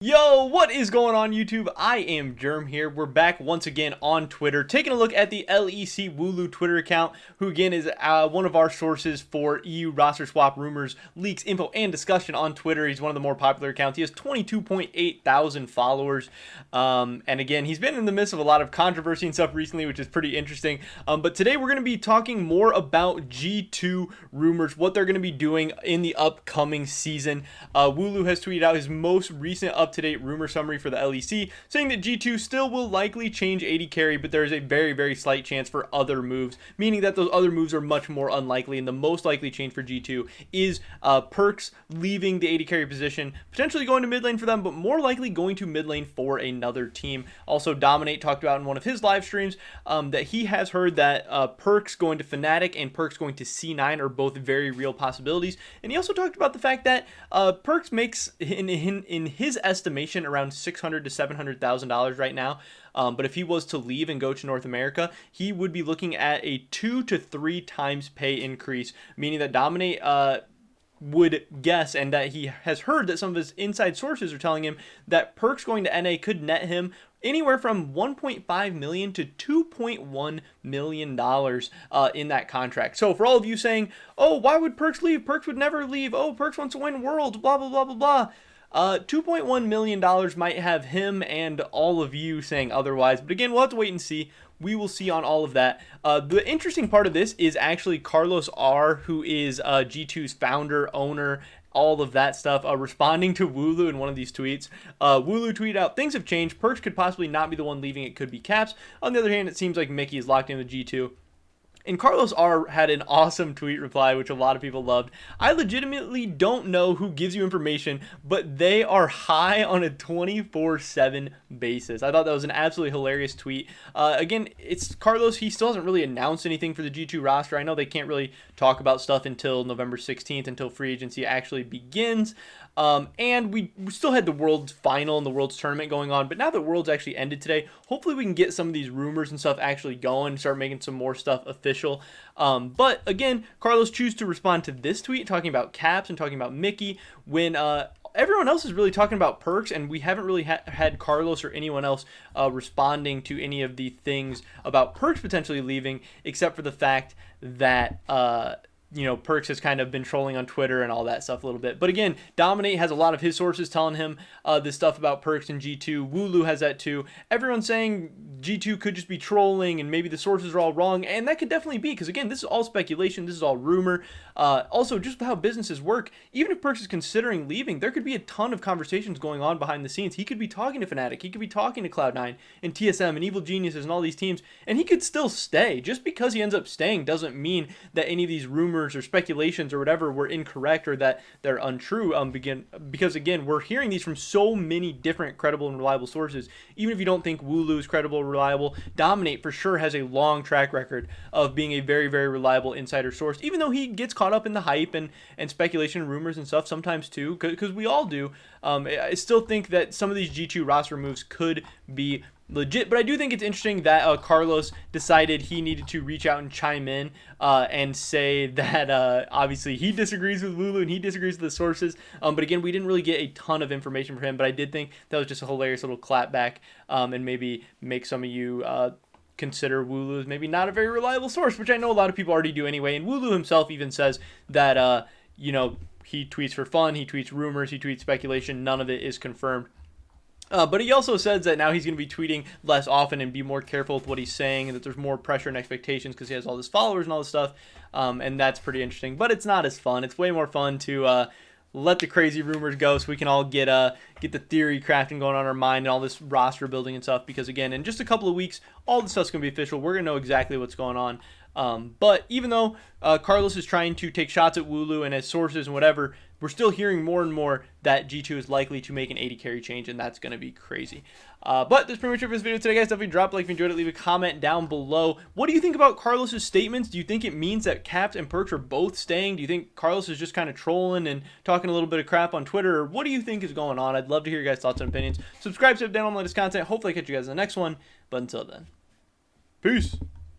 Yo, what is going on YouTube? I am Germ here. We're back once again on Twitter, taking a look at the LEC Wooloo Twitter account, who again is one of our sources for EU roster swap rumors, leaks, info, and discussion on Twitter. He's one of the more popular accounts. He has 22.8 thousand followers. And again, he's been in the midst of a lot of controversy and stuff recently, which is pretty interesting. But today we're going to be talking more about G2 rumors, what they're going to be doing in the upcoming season. Wooloo has tweeted out his most recent up-to-date rumor summary for the LEC, saying that G2 still will likely change AD carry, but there is a very, very slight chance for other moves, meaning that those other moves are much more unlikely, and the most likely change for G2 is Perkz leaving the AD carry position, potentially going to mid lane for them, but more likely going to mid lane for another team. Also, Dominate talked about in one of his live streams that he has heard that Perkz going to Fnatic and Perkz going to C9 are both very real possibilities, and he also talked about the fact that Perkz makes, in his estimation, around $600,000 to $700,000 right now. But if he was to leave and go to North America, he would be looking at a 2 to 3 times pay increase, meaning that Dominate would guess, and that he has heard that some of his inside sources are telling him that Perkz going to NA could net him anywhere from $1.5 million to $2.1 million in that contract. So for all of you saying, oh, why would Perkz leave? Perkz would never leave. Oh, Perkz wants to win Worlds, blah, blah, blah, blah, blah. $2.1 million might have him and all of you saying otherwise, but again, we'll have to wait and see. We will see on all of that. The interesting part of this is actually Carlos R, who is G2's founder, owner, all of that stuff, responding to Wooloo in one of these tweets. Wooloo tweeted out, things have changed. Perkz could possibly not be the one leaving. It could be Caps. On the other hand, it seems like Mickey is locked in with G2. And Carlos R had an awesome tweet reply, which a lot of people loved. I legitimately don't know who gives you information, but they are high on a 24/7 basis. I thought that was an absolutely hilarious tweet. Again, it's Carlos. He still hasn't really announced anything for the G2 roster. I know they can't really talk about stuff until November 16th, until free agency actually begins. And we still had the World's Final and the World's Tournament going on, but now that World's actually ended today, hopefully we can get some of these rumors and stuff actually going, start making some more stuff official. But again, Carlos chose to respond to this tweet talking about Caps and talking about Mickey when everyone else is really talking about Perkz, and we haven't really had Carlos or anyone else responding to any of the things about Perkz potentially leaving, except for the fact that Perkz has kind of been trolling on Twitter and all that stuff a little bit. But again, Dominate has a lot of his sources telling him this stuff about Perkz and G2. Wooloo has that too. Everyone's saying G2 could just be trolling and maybe the sources are all wrong. And that could definitely be, because again, this is all speculation. This is all rumor. Also, just how businesses work, even if Perkz is considering leaving, there could be a ton of conversations going on behind the scenes. He could be talking to Fnatic. He could be talking to Cloud9 and TSM and Evil Geniuses and all these teams. And he could still stay. Just because he ends up staying doesn't mean that any of these rumors or speculations or whatever were incorrect or that they're untrue. Because again, we're hearing these from so many different credible and reliable sources. Even if you don't think Wooloo is credible or reliable, Dominate for sure has a long track record of being a very, very reliable insider source, even though he gets caught up in the hype and speculation, rumors and stuff sometimes too, because we all do. I still think that some of these G2 roster moves could be legit, but I do think it's interesting that Carlos decided he needed to reach out and chime in and say that obviously he disagrees with Wooloo and he disagrees with the sources. But again, we didn't really get a ton of information from him, but I did think that was just a hilarious little clapback and maybe make some of you consider Wooloo as maybe not a very reliable source, which I know a lot of people already do anyway. And Wooloo himself even says that, he tweets for fun, he tweets rumors, he tweets speculation, none of it is confirmed. But he also says that now he's going to be tweeting less often and be more careful with what he's saying, and that there's more pressure and expectations because he has all his followers and all this stuff, and that's pretty interesting. But it's not as fun. It's way more fun to let the crazy rumors go so we can all get the theory crafting going on our mind and all this roster building and stuff, because again, in just a couple of weeks, all the stuff's going to be official. We're going to know exactly what's going on. But even though Carlos is trying to take shots at Wooloo and his sources and whatever, we're still hearing more and more that G2 is likely to make an AD carry change, and that's going to be crazy. But that's pretty much it for this video today, guys. Definitely drop a like if you enjoyed it. Leave a comment down below. What do you think about Carlos's statements? Do you think it means that Caps and Perkz are both staying? Do you think Carlos is just kind of trolling and talking a little bit of crap on Twitter? Or what do you think is going on? I'd love to hear your guys' thoughts and opinions. Subscribe to down on the latest content. Hopefully I catch you guys in the next one. But until then, peace.